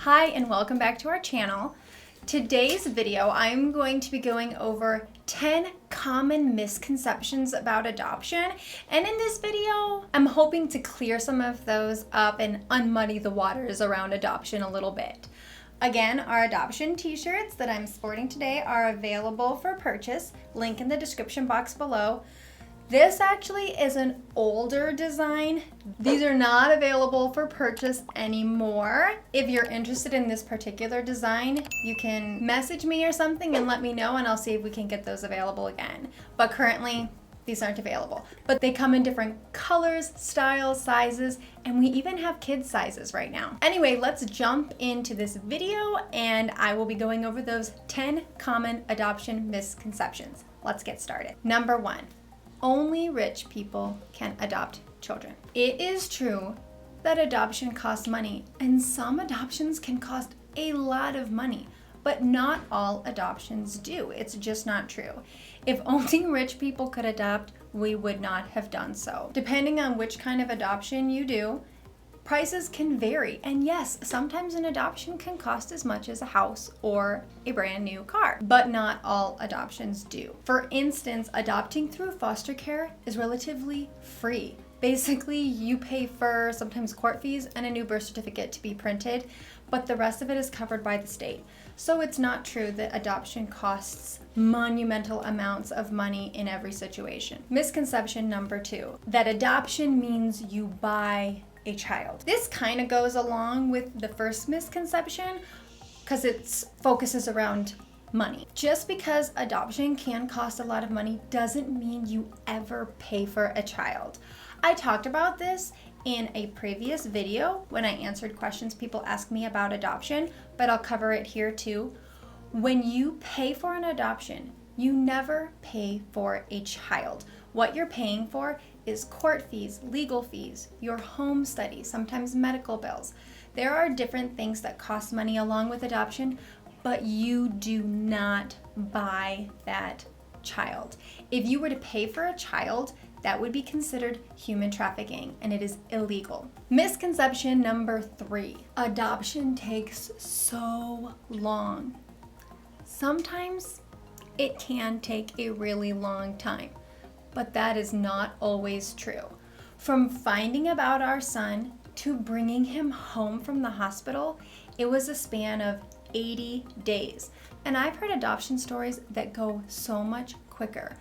Hi and welcome back to our channel. Today's video, I'm going to be going over 10 common misconceptions about adoption. And in this video, I'm hoping to clear some of those up and unmuddy the waters around adoption a little bit. Again, our adoption t-shirts that I'm sporting today are available for purchase. Link in the description box below. This actually is an older design. These are not available for purchase anymore. If you're interested in this particular design, you can message me or something and let me know, and I'll see if we can get those available again. But currently, these aren't available. But they come in different colors, styles, sizes, and we even have kids sizes right now. Anyway, let's jump into this video and I will be going over those 10 common adoption misconceptions. Let's get started. Number 1. Only rich people can adopt children. It is true that adoption costs money, and some adoptions can cost a lot of money, but not all adoptions do. It's just not true. If only rich people could adopt, we would not have done so. Depending on which kind of adoption you do, prices can vary, and yes, sometimes an adoption can cost as much as a house or a brand new car, but not all adoptions do. For instance, adopting through foster care is relatively free. Basically, you pay for sometimes court fees and a new birth certificate to be printed, but the rest of it is covered by the state. So it's not true that adoption costs monumental amounts of money in every situation. Misconception number 2, that adoption means you buy a child. This kind of goes along with the first misconception because it focuses around money. Just because adoption can cost a lot of money doesn't mean you ever pay for a child. I talked about this in a previous video when I answered questions people ask me about adoption, but I'll cover it here too. When you pay for an adoption, you never pay for a child. What you're paying for is court fees, legal fees, your home study, sometimes medical bills. There are different things that cost money along with adoption, but you do not buy that child. If you were to pay for a child, that would be considered human trafficking, and it is illegal. Misconception number 3, adoption takes so long. Sometimes it can take a really long time, but that is not always true. From finding about our son to bringing him home from the hospital, it was a span of 80 days. And I've heard adoption stories that go so much quicker.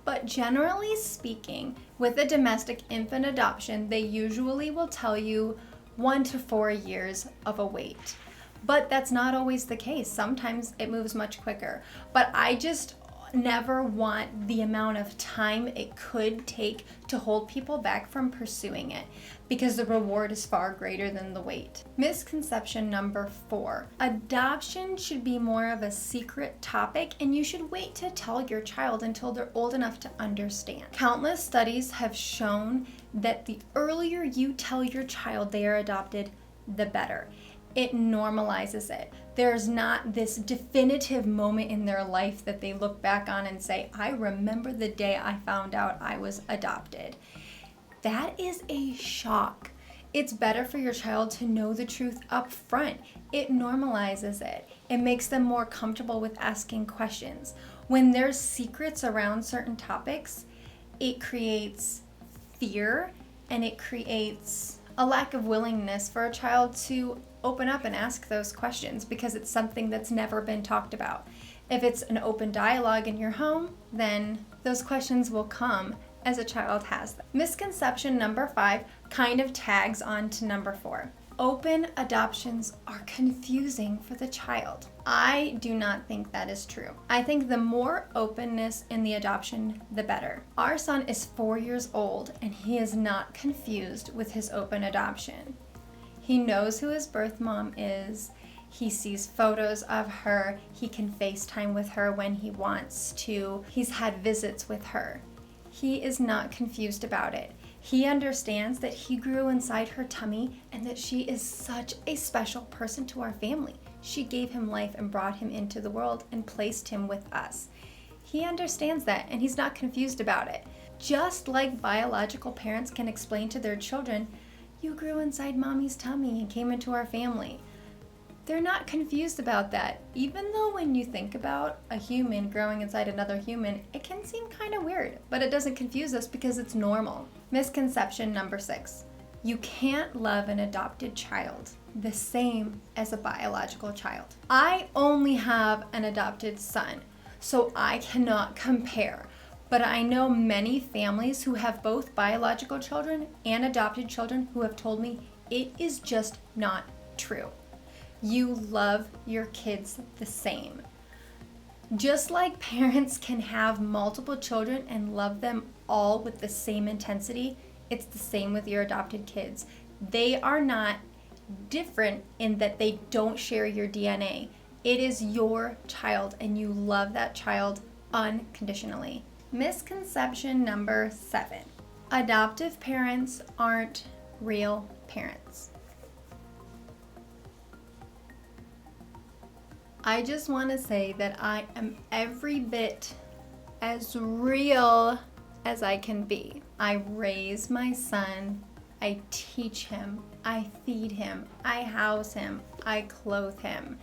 But generally speaking, with a domestic infant adoption, they usually will tell you 1 to 4 years of a wait. But that's not always the case. Sometimes it moves much quicker. But I just never want the amount of time it could take to hold people back from pursuing it, because the reward is far greater than the wait. Misconception number 4, adoption should be more of a secret topic and you should wait to tell your child until they're old enough to understand. Countless studies have shown that the earlier you tell your child they are adopted, the better. It normalizes it. There's not this definitive moment in their life that they look back on and say, I remember the day I found out I was adopted. That is a shock. It's better for your child to know the truth up front. It normalizes it. It makes them more comfortable with asking questions. When there's secrets around certain topics, it creates fear and it creates a lack of willingness for a child to open up and ask those questions because it's something that's never been talked about. If it's an open dialogue in your home, then those questions will come as a child has them. Misconception number 5 kind of tags on to number 4. Open adoptions are confusing for the child. I do not think that is true. I think the more openness in the adoption, the better. Our son is 4 years old and he is not confused with his open adoption. He knows who his birth mom is. He sees photos of her. He can FaceTime with her when he wants to. He's had visits with her. He is not confused about it. He understands that he grew inside her tummy and that she is such a special person to our family. She gave him life and brought him into the world and placed him with us. He understands that and he's not confused about it. Just like biological parents can explain to their children, you grew inside mommy's tummy and came into our family. they're not confused about that. Even though when you think about a human growing inside another human, it can seem kind of weird, but it doesn't confuse us because it's normal. Misconception number 6. You can't love an adopted child the same as a biological child. I only have an adopted son, so I cannot compare. But I know many families who have both biological children and adopted children who have told me it is just not true. You love your kids the same. Just like parents can have multiple children and love them all with the same intensity, it's the same with your adopted kids. They are not different in that they don't share your DNA. It is your child and you love that child unconditionally. Misconception number 7. Adoptive parents aren't real parents. I just want to say that I am every bit as real as I can be. I raise my son, I teach him, I feed him, I house him, I clothe him.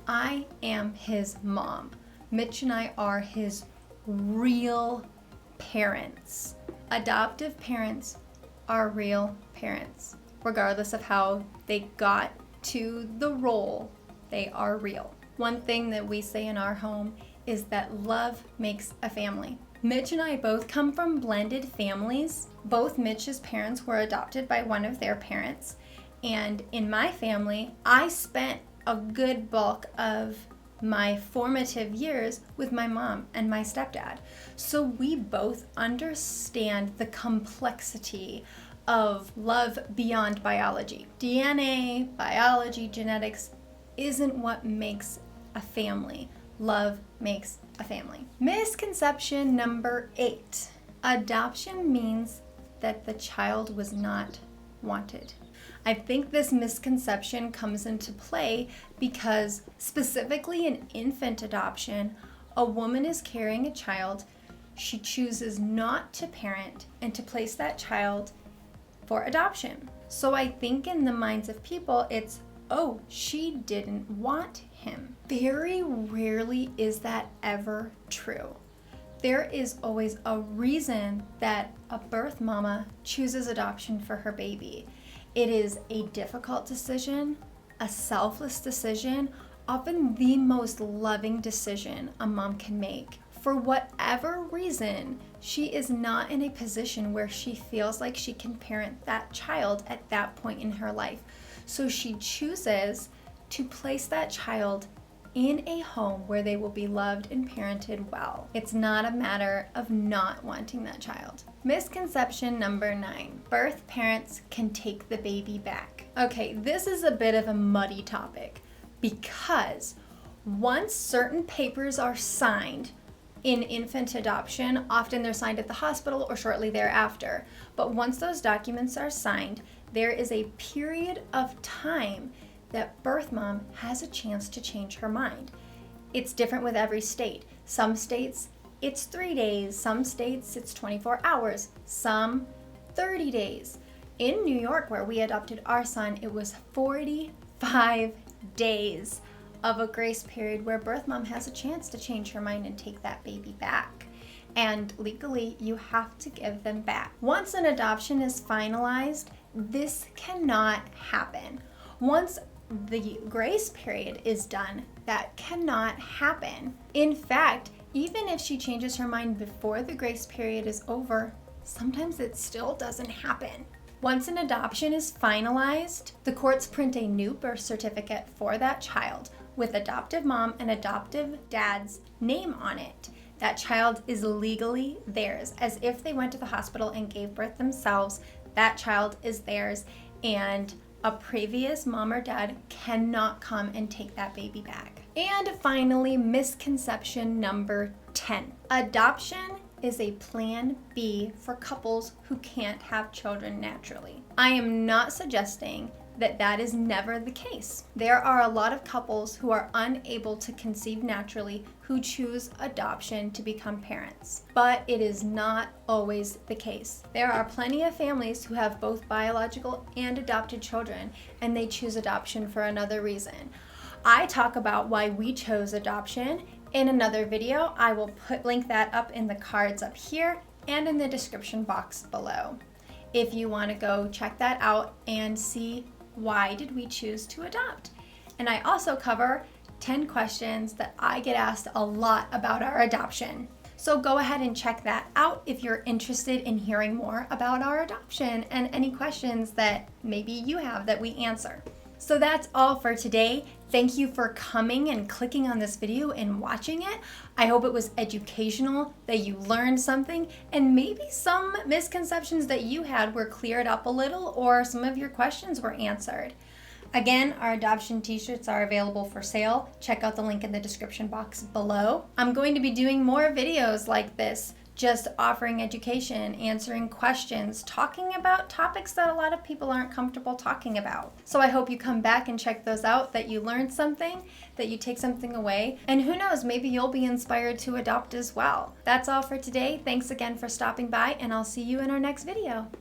I am his mom. Mitch and I are his real parents. Adoptive parents are real parents. Regardless of how they got to the role, they are real. One thing that we say in our home is that love makes a family. Mitch and I both come from blended families. Both Mitch's parents were adopted by one of their parents. And in my family, I spent a good bulk of my formative years with my mom and my stepdad. So we both understand the complexity of love beyond biology. DNA, biology, genetics isn't what makes a family. Love makes a family. Misconception number 8. Adoption means that the child was not wanted. I think this misconception comes into play because specifically in infant adoption, a woman is carrying a child. She chooses not to parent and to place that child for adoption. So I think in the minds of people, it's, oh, she didn't want him. Very rarely is that ever true. There is always a reason that a birth mama chooses adoption for her baby. It is a difficult decision, a selfless decision, often the most loving decision a mom can make. For whatever reason, she is not in a position where she feels like she can parent that child at that point in her life. So she chooses to place that child in a home where they will be loved and parented well. It's not a matter of not wanting that child. Misconception number 9. Birth parents can take the baby back. Okay, this is a bit of a muddy topic because once certain papers are signed in infant adoption, often they're signed at the hospital or shortly thereafter. But once those documents are signed, there is a period of time that birth mom has a chance to change her mind. It's different with every state. Some states, it's 3 days. Some states, it's 24 hours. Some, 30 days. In New York, where we adopted our son, it was 45 days of a grace period where birth mom has a chance to change her mind and take that baby back. And legally, you have to give them back. Once an adoption is finalized, this cannot happen. Once the grace period is done, that cannot happen. In fact, even if she changes her mind before the grace period is over, sometimes it still doesn't happen. Once an adoption is finalized, the courts print a new birth certificate for that child with adoptive mom and adoptive dad's name on it. That child is legally theirs, as if they went to the hospital and gave birth themselves. That child is theirs, and a previous mom or dad cannot come and take that baby back. And finally, misconception number 10. Adoption is a plan B for couples who can't have children naturally. I am not suggesting that that is never the case. There are a lot of couples who are unable to conceive naturally who choose adoption to become parents, but it is not always the case. There are plenty of families who have both biological and adopted children, and they choose adoption for another reason. I talk about why we chose adoption in another video. I will link that up in the cards up here and in the description box below if you want to go check that out and see why did we choose to adopt. And I also cover 10 questions that I get asked a lot about our adoption. So go ahead and check that out if you're interested in hearing more about our adoption and any questions that maybe you have that we answer. So that's all for today. Thank you for coming and clicking on this video and watching it. I hope it was educational, that you learned something, and maybe some misconceptions that you had were cleared up a little, or some of your questions were answered. Again, our adoption t-shirts are available for sale. Check out the link in the description box below. I'm going to be doing more videos like this, just offering education, answering questions, talking about topics that a lot of people aren't comfortable talking about. So I hope you come back and check those out, that you learned something, that you take something away, and who knows, maybe you'll be inspired to adopt as well. That's all for today. Thanks again for stopping by, and I'll see you in our next video.